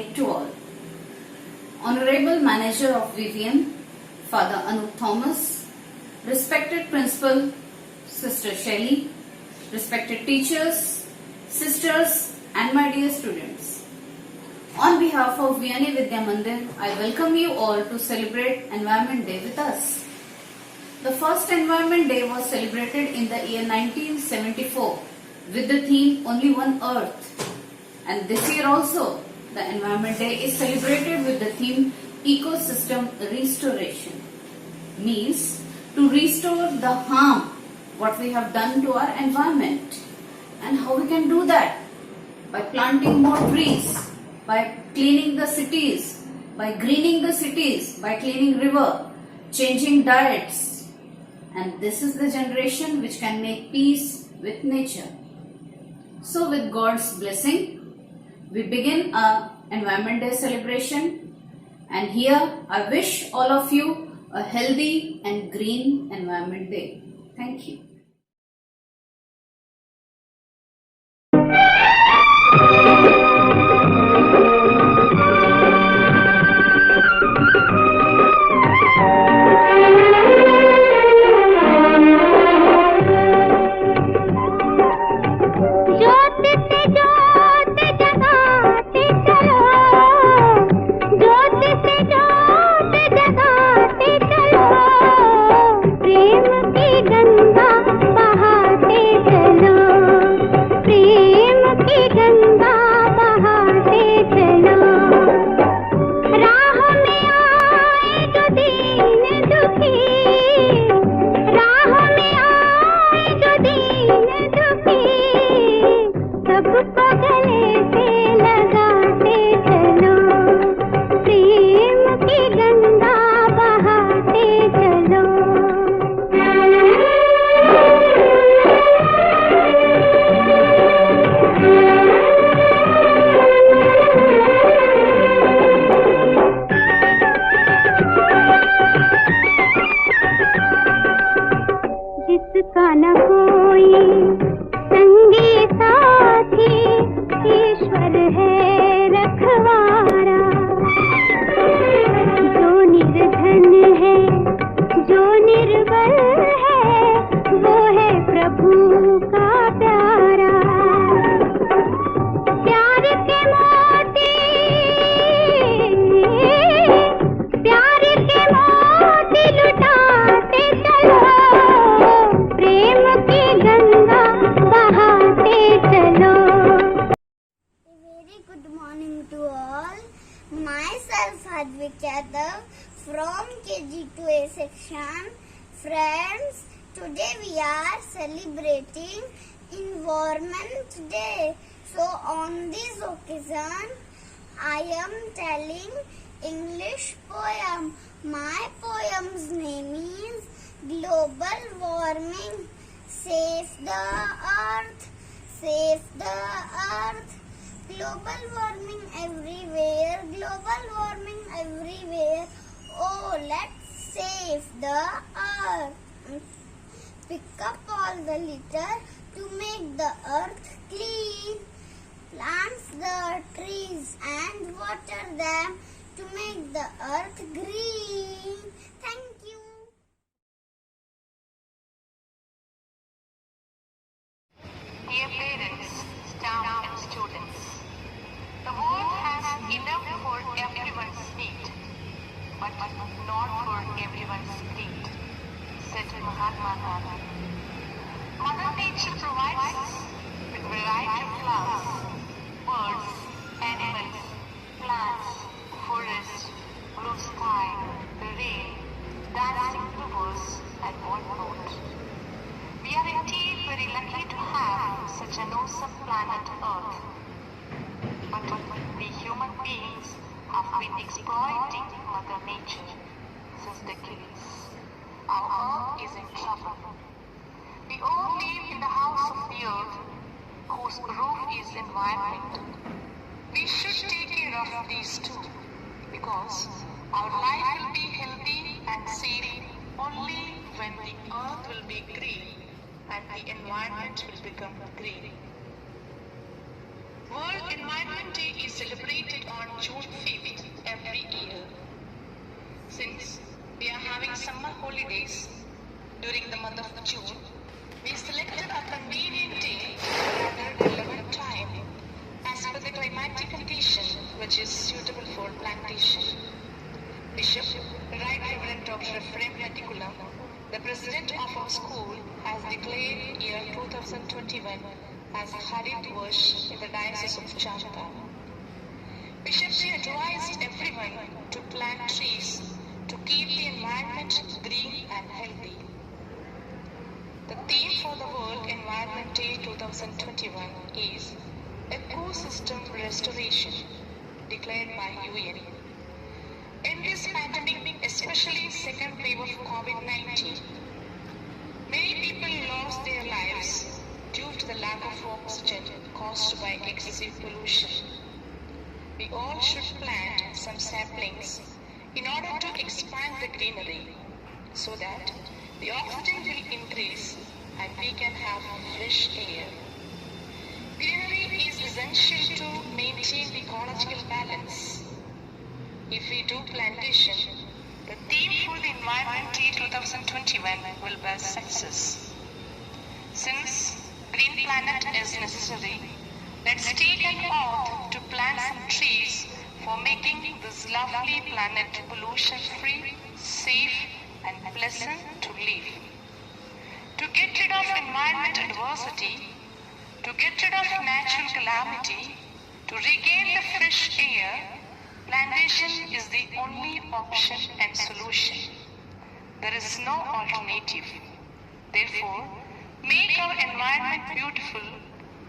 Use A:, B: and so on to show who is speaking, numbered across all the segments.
A: evening to all. Honorable Manager of VVM, Father Anup Thomas, respected Principal, Sister Shelley, respected teachers, sisters and my dear students. On behalf of Vianney Vidya Mandir, I welcome you all to celebrate Environment Day with us. The first Environment Day was celebrated in the year 1974 with the theme Only One Earth. And this year also, the Environment Day is celebrated with the theme Ecosystem Restoration. Means to restore the harm what we have done to our environment. And how we can do that? By planting more trees, by cleaning the cities, by greening the cities, by cleaning river, changing diets. And this is the generation which can make peace with nature. So with God's blessing, we begin our Environment Day celebration, and here I wish all of you a healthy and green Environment Day. Thank you.
B: Myself Advikata from KG2A section. Friends, today we are celebrating Environment Day. So on this occasion, I am telling English poem. My poem's name is Global Warming. Save the Earth, save the Earth. Global warming everywhere, global warming everywhere. Oh, let's save the earth. Pick up all the litter to make the earth clean. Plant the trees and water them to make the earth green. Thank you.
C: Dear parents, staff and students, the world has enough for everyone's need, but not for everyone's greed, said Mahatma Gandhi. Mother Nature provides us with a variety of flowers, birds, animals, plants, forests, blue sky, the rain, dancing rivers, and whatnot. We are indeed very lucky to have such an awesome planet Earth. But we human beings have been exploiting Mother Nature since decades. Our Earth is in trouble. We all live in the house of the Earth, whose roof is environment. We should take care of these too, because our life will be healthy and safe only when the Earth will be green and the environment will become green. World Environment Day is celebrated on June 5th every year. Since we are having summer holidays during the month of June, we selected a convenient day rather relevant time as per the climatic condition which is suitable for plantation. Bishop Right Reverend Dr. Ephraim Reticulam, the president of our school, has declared year 2021 as Harit Varsh in the Diocese of Champa. Bishop advised everyone to plant trees to keep the environment green and healthy. The theme for the World Environment Day 2021 is Ecosystem Restoration, declared by UN. In this pandemic, especially second wave of COVID-19, many people lost their lives due to the lack of oxygen caused by excessive pollution. We all should plant some saplings in order to expand the greenery so that the oxygen will increase and we can have fresh air. Greenery is essential to maintain the ecological balance. If we do plantation, the theme for the Environment Day 2021 will be success. Since Green Planet is necessary, let's take an oath to plant some trees for making this lovely planet pollution-free, safe and pleasant to live. To get rid of environment adversity, to get rid of natural calamity, to regain the fresh air, plantation is the only option and solution. There is no alternative. Therefore, make our environment beautiful.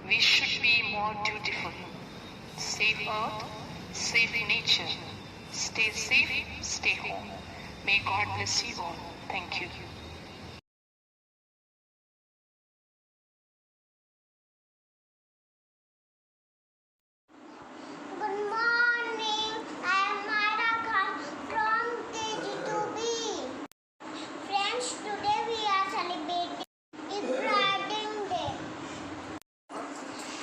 C: We should be more dutiful. Save earth, save nature. Stay safe, stay home. May God bless you all. Thank you.
B: Good morning. I am Mara Khan from KG2B. Friends, today we are celebrating Ibrahim Day.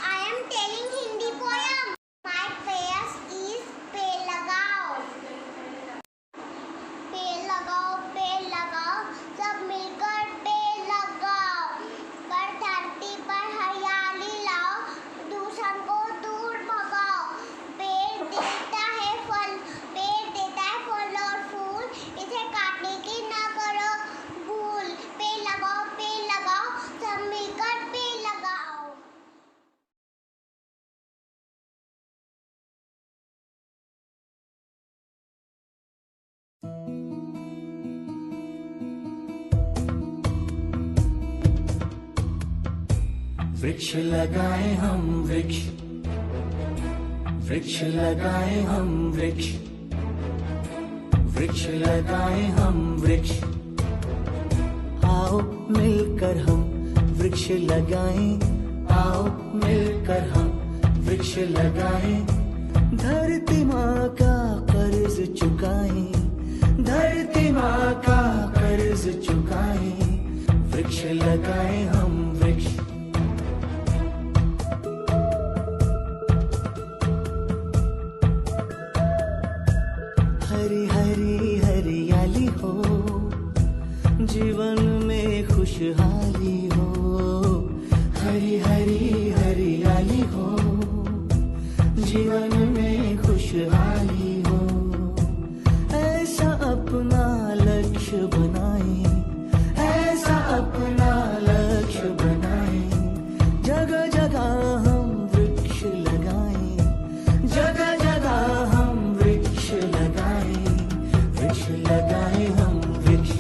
B: I am telling Hindi poem. My prayers is पेड़ लगाओ, पेड़ लगाओ, सब मिलकर पेड़ लगाओ, पर धरती पर हरियाली लाओ, दूषण को दूर भगाओ। पेड़ देता है फल और फूल, इसे काटने की ना करो भूल। पेड़ लगाओ, सब मिलकर पेड़ लगाओ।
D: वृक्ष लगाए हम वृक्ष, वृक्ष लगाए हम वृक्ष, वृक्ष लगाए हम वृक्ष। आओ मिलकर हम वृक्ष लगाएं, आओ मिलकर हम वृक्ष लगाएं। धरती माँ का कर्ज चुकाएं, धरती माँ का कर्ज चुकाएं। वृक्ष लगाएं हम वृक्ष। हरी हरी हरियाली हो, जीवन में खुशहाली हो। हरी हरी हरियाली हो, जीवन में खुशहाली हो। ऐसा अपना लक्ष्य बनाएं, ऐसा अपना लक्ष्य बनाएं। जगह जगह हम वृक्ष लगाएं, जगह जगह हम वृक्ष लगाएं। वृक्ष लगाएं हम वृक्ष,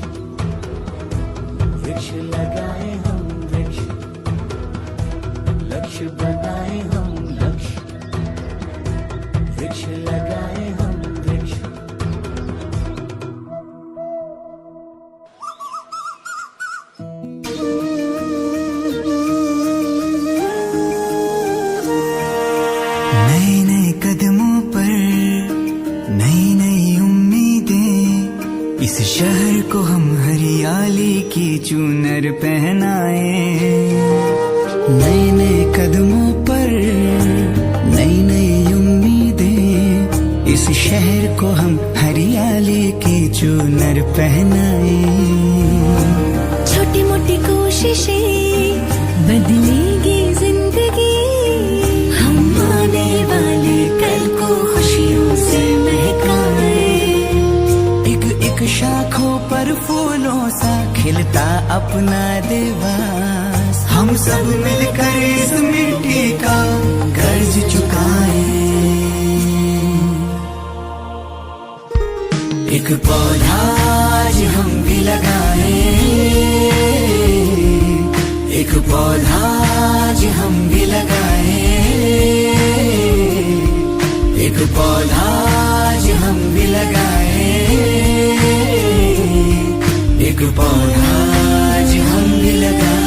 D: वृक्ष लगाएं हम वृक्ष। लक्ष्य बनाएं हम लक्ष्य, वृक्ष लगाएं हम वृक्ष।
E: नए नए कदमों पर नई नई उम्मीदें, इस शहर को हम हरियाली की चूनर पहनाए। नए नए कदमों पर नई नई उम्मीदें, शहर को हम हरियाली की चूनर पहनाए।
F: छोटी मोटी कोशिशें बदलेगी जिंदगी, हम आने वाले कल को खुशियों से महकाए।
E: एक एक शाखों पर फूलों सा खिलता अपना देवास, हम सब मिलकर इस मिट्टी का कर्ज चुकाए। एक पौधा आज हम भी लगाए, एक पौधा आज हम भी लगाए, एक पौधा आज हम भी लगाए, एक पौधा आज हम भी लगाए।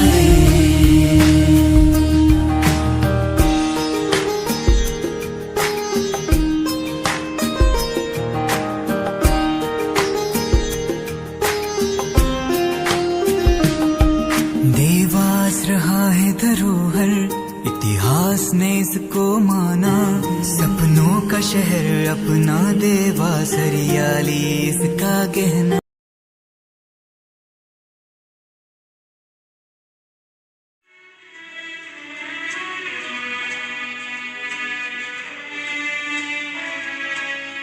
E: देवास रहा है धरोहर, इतिहास ने इसको माना, सपनों का शहर अपना देवास, हरियाली इसका गहना।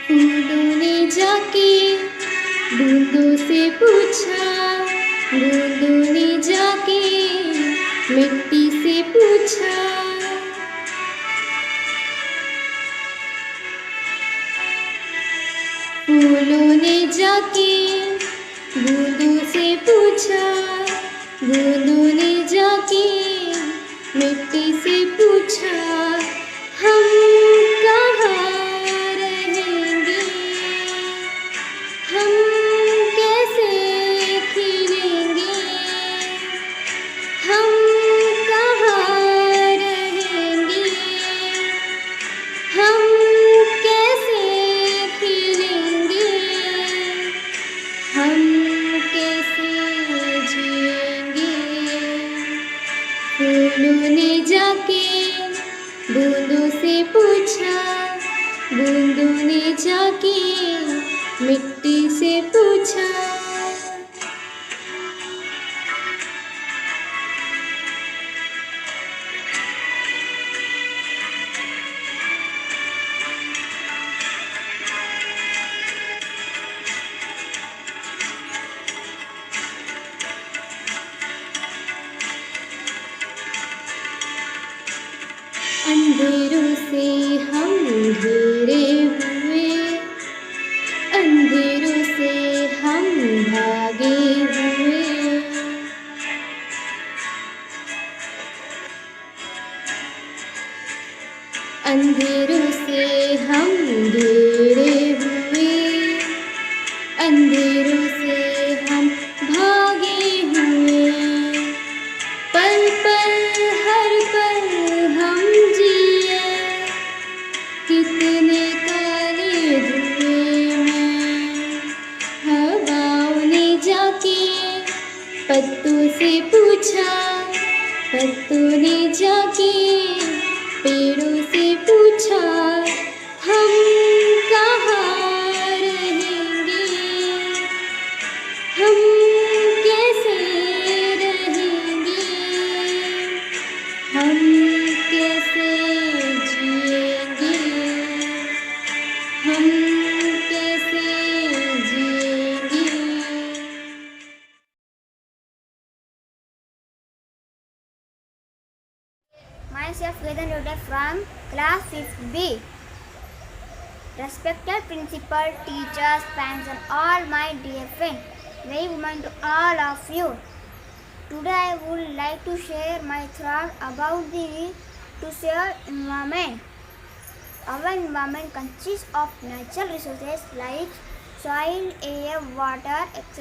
F: फूलों ने जाके बूंदों से पूछा, बूंदों ने जाके मिट्टी से पूछा। फूलों ने जाके बूंदों से पूछा, बूंदों ने जाके मिट्टी से पूछा, हम कहाँ रहेंगे, हम कैसे खिलेंगे, हम कहाँ रहेंगे, हम कैसे खिलेंगे, हम कैसे जिएंगे। फूलों ने जाके बूंदों से पूछा, बूंदों ने जाके मिट्टी से पूछा। अंधेरों से हम घिरे हुए, अंधेरों से हम भागे हुए। अंधेरों से हम घिरे हुए, अंधेरों से हम भागे हुए। पल पल हर पल हम जिए, कितने काले धुएं में। हवाओं ने जाके पत्तों से पूछा, पत्तों ने जाके पेड़ों से पूछा, हम कहाँ रहेंगे, हम कैसे रहेंगे, हम कैसे जिएंगे, हम कैसे जिएंगे।
B: Myself Vedan Yoda from class 5th B. Respected principal, teachers, parents and all my dear friends, very women to all of you. Today I would like to share my thoughts about the need to save environment. Our environment consists of natural resources like soil, air, water, etc.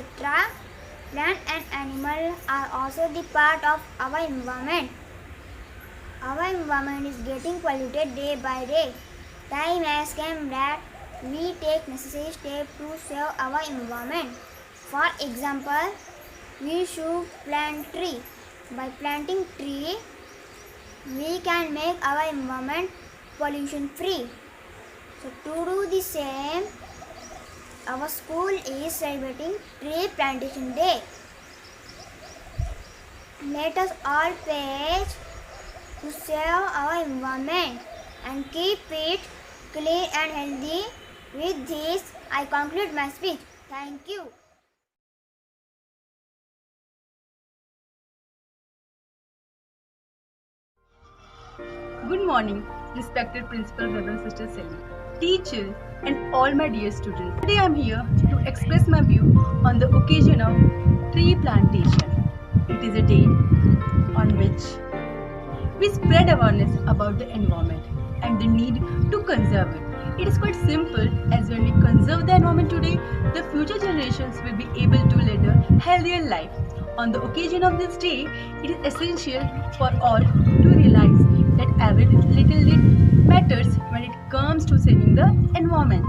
B: Plants and animals are also the part of our environment. Our environment is getting polluted day by day. Time has come that we take necessary steps to save our environment. For example, we should plant tree. By planting tree, we can make our environment pollution free. So to do the same, our school is celebrating Tree Plantation Day. Let us all pledge to save our environment and keep it clean and healthy. With this, I conclude my speech. Thank you.
G: Good morning, respected Principal Reverend Sister Sally, teachers, and all my dear students. Today I am here to express my view on the occasion of tree plantation. It is a day on which we spread awareness about the environment and the need to conserve it. It is quite simple, as when we conserve the environment today, the future generations will be able to lead a healthier life. On the occasion of this day, it is essential for all to realize that every little bit matters when it comes to saving the environment.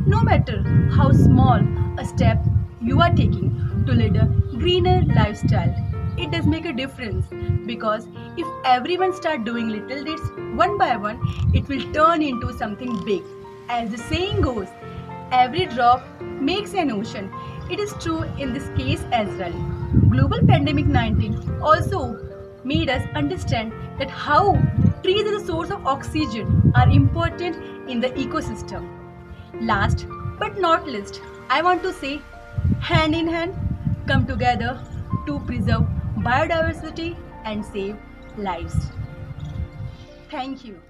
G: No matter how small a step you are taking to lead a greener lifestyle, it does make a difference, because if everyone start doing little deeds one by one, it will turn into something big. As the saying goes, every drop makes an ocean. It is true in this case as well. Global pandemic 19 also made us understand that how trees as a source of oxygen are important in the ecosystem. Last but not least, I want to say, hand in hand, come together to preserve biodiversity and save lives. Thank you.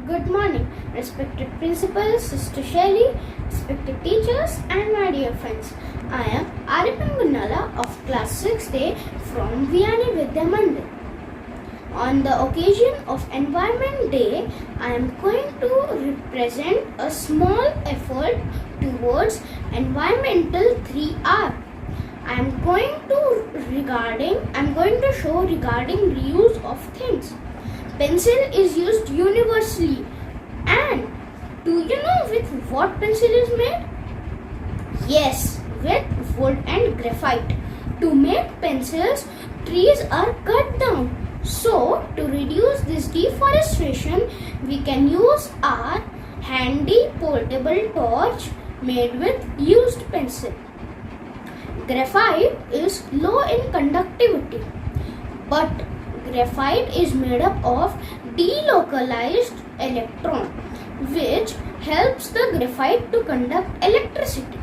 B: Good morning, respected principal, Sister Shelly, respected teachers, and my dear friends. I am Aripan Gunnala of class 6A from Vianney Vidya Mandir. On the occasion of Environment Day, I am going to represent a small effort towards environmental 3R. I am going to show regarding reuse of things. Pencil is used universally. And do you know with what pencil is made? Yes, with wood and graphite. To make pencils, trees are cut down. So, to reduce this deforestation, we can use our handy portable torch made with used pencil. Graphite is low in conductivity, but graphite is made up of delocalized electron, which helps the graphite to conduct electricity.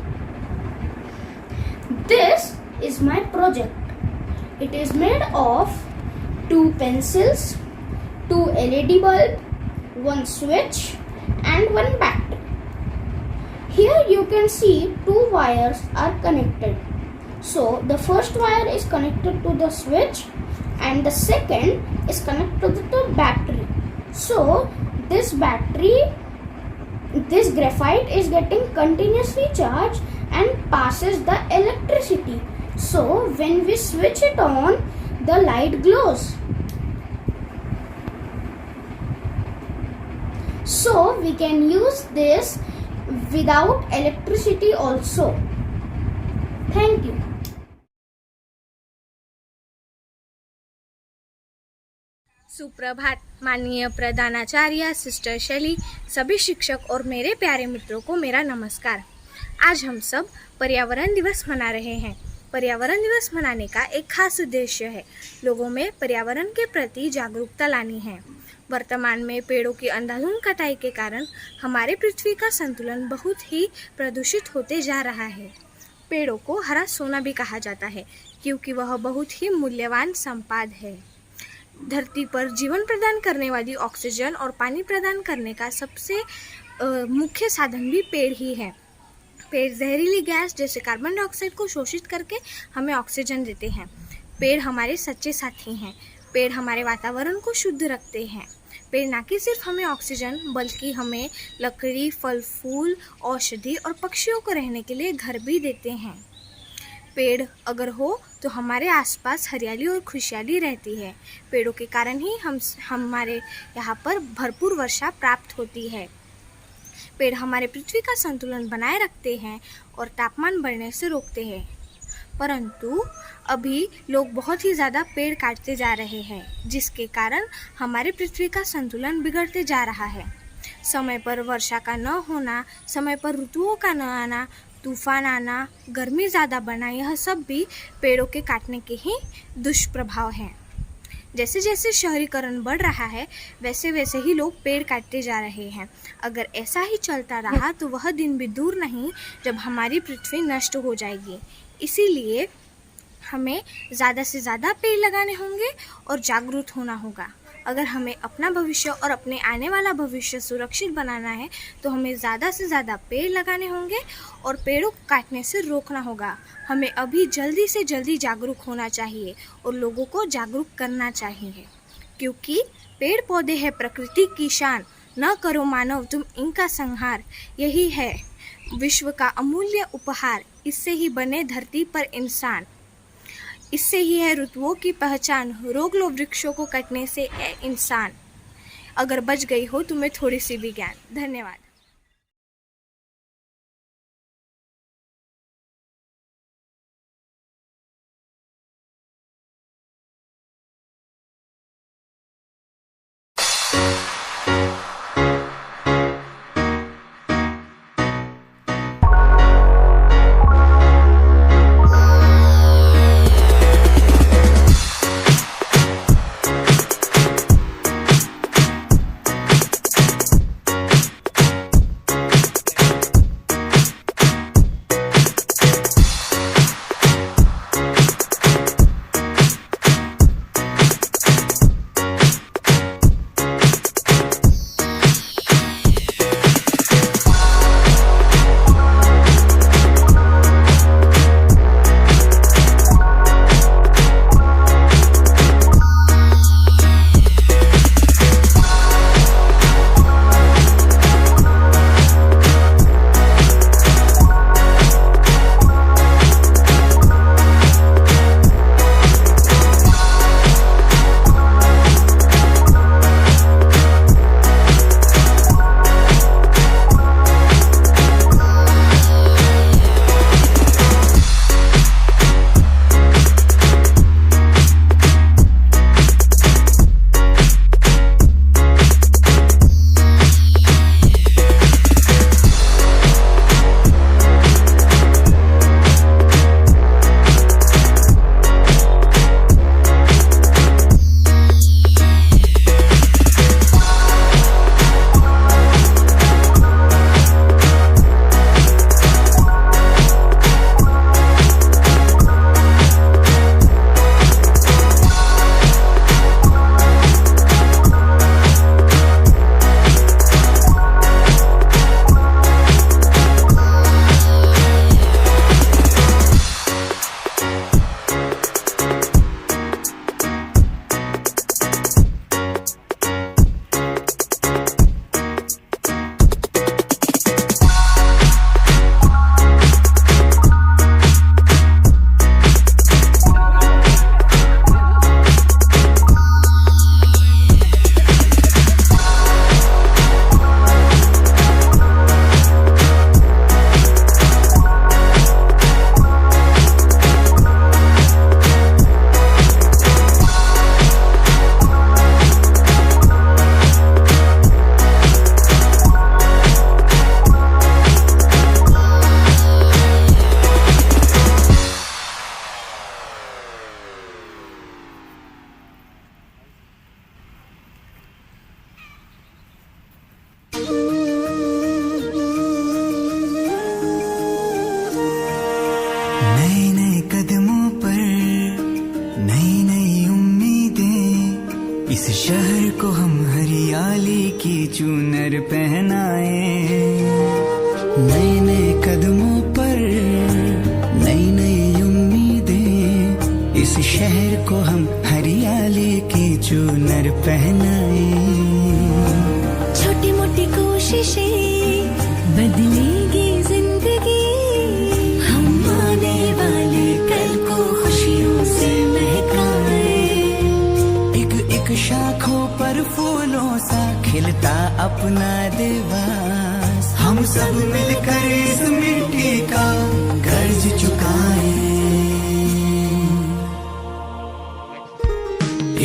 B: This is my project. It is made of 2 pencils, 2 LED bulb, 1 switch and 1 battery. Here you can see 2 wires are connected. So the first wire is connected to the switch and the second is connected to the battery. So this graphite is getting continuously charged and passes the electricity. So when we switch it on, the light glows. So we can use this without electricity also. Thank you.
H: सुप्रभात माननीय प्रधानाचार्य sister शैली, सभी शिक्षक और मेरे प्यारे मित्रों को मेरा नमस्कार। आज हम सब पर्यावरण दिवस मना रहे हैं। पर्यावरण दिवस मनाने का एक खास उद्देश्य है, लोगों में पर्यावरण के प्रति जागरूकता लानी है। वर्तमान में पेड़ों की अंधाधुंध कटाई के कारण हमारे पृथ्वी का संतुलन बहुत ही प्रदूषित होते जा रहा है। पेड़ों को हरा सोना भी कहा जाता है, क्योंकि वह बहुत ही मूल्यवान संपदा है। धरती पर जीवन प्रदान करने वाली ऑक्सीजन और पानी प्रदान करने का सबसे मुख्य साधन भी पेड़ ही है। पेड़ जहरीली गैस जैसे कार्बन डाइऑक्साइड को शोषित करके हमें ऑक्सीजन देते हैं। पेड़ हमारे सच्चे साथी हैं। पेड़ हमारे वातावरण को शुद्ध रखते हैं। पेड़ न कि सिर्फ हमें ऑक्सीजन बल्कि हमें लकड़ी, फल फूल, औषधि और पक्षियों को रहने के लिए घर भी देते हैं। पेड़ अगर हो तो हमारे आसपास हरियाली और खुशहाली रहती है। पेड़ों के कारण ही हमारे यहाँ पर भरपूर वर्षा प्राप्त होती है। पेड़ हमारे पृथ्वी का संतुलन बनाए रखते हैं और तापमान बढ़ने से रोकते हैं। परंतु अभी लोग बहुत ही ज़्यादा पेड़ काटते जा रहे हैं, जिसके कारण हमारे पृथ्वी का संतुलन बिगड़ते जा रहा है। समय पर वर्षा का न होना, समय पर ऋतुओं का न आना, तूफान आना, गर्मी ज़्यादा बढ़ना, यह सब भी पेड़ों के काटने के ही दुष्प्रभाव हैं। जैसे जैसे शहरीकरण बढ़ रहा है, वैसे वैसे ही लोग पेड़ काटते जा रहे हैं। अगर ऐसा ही चलता रहा तो वह दिन भी दूर नहीं जब हमारी पृथ्वी नष्ट हो जाएगी। इसीलिए हमें ज़्यादा से ज़्यादा पेड़ लगाने होंगे और जागरूक होना होगा। अगर हमें अपना भविष्य और अपने आने वाला भविष्य सुरक्षित बनाना है तो हमें ज़्यादा से ज़्यादा पेड़ लगाने होंगे और पेड़ों को काटने से रोकना होगा। हमें अभी जल्दी से जल्दी जागरूक होना चाहिए और लोगों को जागरूक करना चाहिए, क्योंकि पेड़ पौधे हैं प्रकृति की शान। न करो मानव तुम इनका संहार, यही है विश्व का अमूल्य उपहार। इससे ही बने धरती पर इंसान, इससे ही है ऋतुओं की पहचान। रोक लो वृक्षों को कटने से ए इंसान। अगर बच गई हो तुम्हें थोड़ी सी भी ज्ञान। धन्यवाद।
E: की चूनर पहनाए। नए नए कदमों पर नई नई उम्मीदें, इस शहर को हम हरियाली की चूनर पहनाए।
F: छोटी मोटी कोशिशें बदलेगी जिंदगी, हम आने वाले कल को खुशियों से महकाए।
E: एक एक शाखों पर फूलों सा खिलता अपना देवास, हम सब मिलकर इस मिट्टी का कर्ज चुकाए।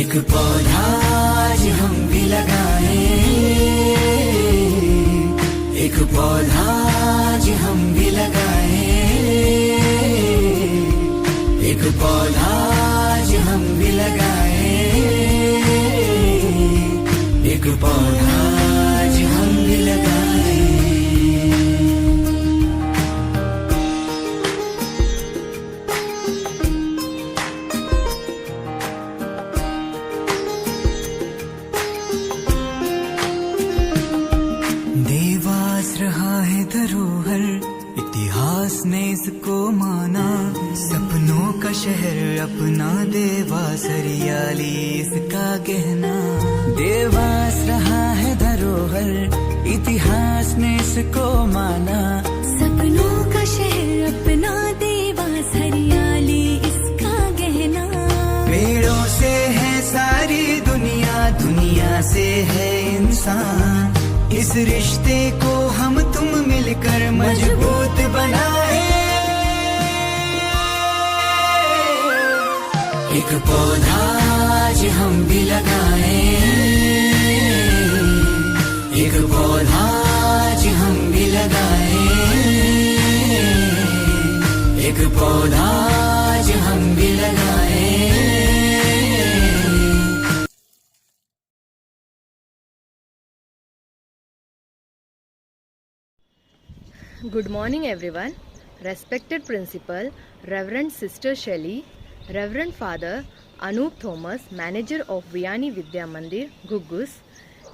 E: एक पौधा आज हम भी लगाए, एक पौधा आज हम भी लगाए, एक पौधा आज हम भी लगाए, एक पौधा आज हम भी लगाए। देवास रहा है धरोहर, इतिहास ने इसको माना। सपनों का शहर अपना देवास, हरियाली इसका गहना। देवास रहा है धरोहर, इतिहास ने इसको माना।
F: सपनों का शहर अपना देवास, हरियाली इसका गहना।
E: पेड़ों से है सारी दुनिया, दुनिया से है इंसान। इस रिश्ते को हम तुम मिलकर मजबूत बनाए। एक पौधा आज हम भी लगाए, एक पौधा आज हम भी लगाए, एक पौधा आज हम भी लगाए।
G: Good morning everyone. Respected Principal, Reverend Sister Shelley, Reverend Father Anup Thomas, Manager of Vianney Vidya Mandir, Guggus,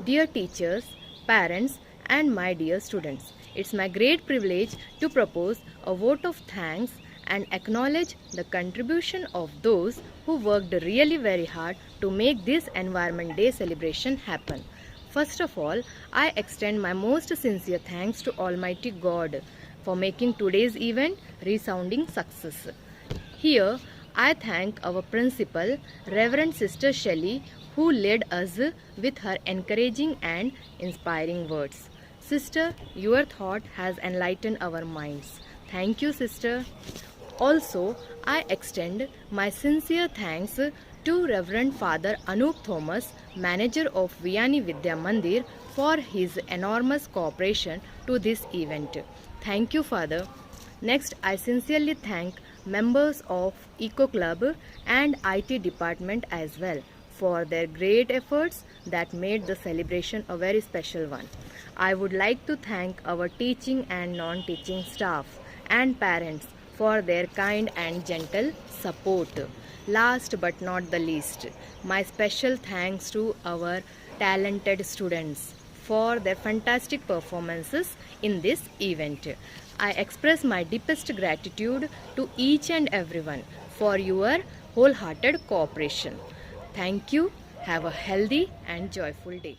G: dear teachers, parents and my dear students. It's my great privilege to propose a vote of thanks and acknowledge the contribution of those who worked really very hard to make this Environment Day celebration happen. First of all, I extend my most sincere thanks to Almighty God for making today's event resounding success. Here, I thank our principal, Reverend Sister Shelley, who led us with her encouraging and inspiring words. Sister, your thought has enlightened our minds. Thank you, sister. Also, I extend my sincere thanks to Reverend Father Anup Thomas, Manager of Vianney Vidya Mandir, for his enormous cooperation to this event. Thank you, Father. Next, I sincerely thank members of Eco Club and IT department as well for their great efforts that made the celebration a very special one. I would like to thank our teaching and non-teaching staff and parents for their kind and gentle support. Last but not the least, my special thanks to our talented students for their fantastic performances in this event. I express my deepest gratitude to each and everyone for your wholehearted cooperation. Thank you. Have a healthy and joyful day.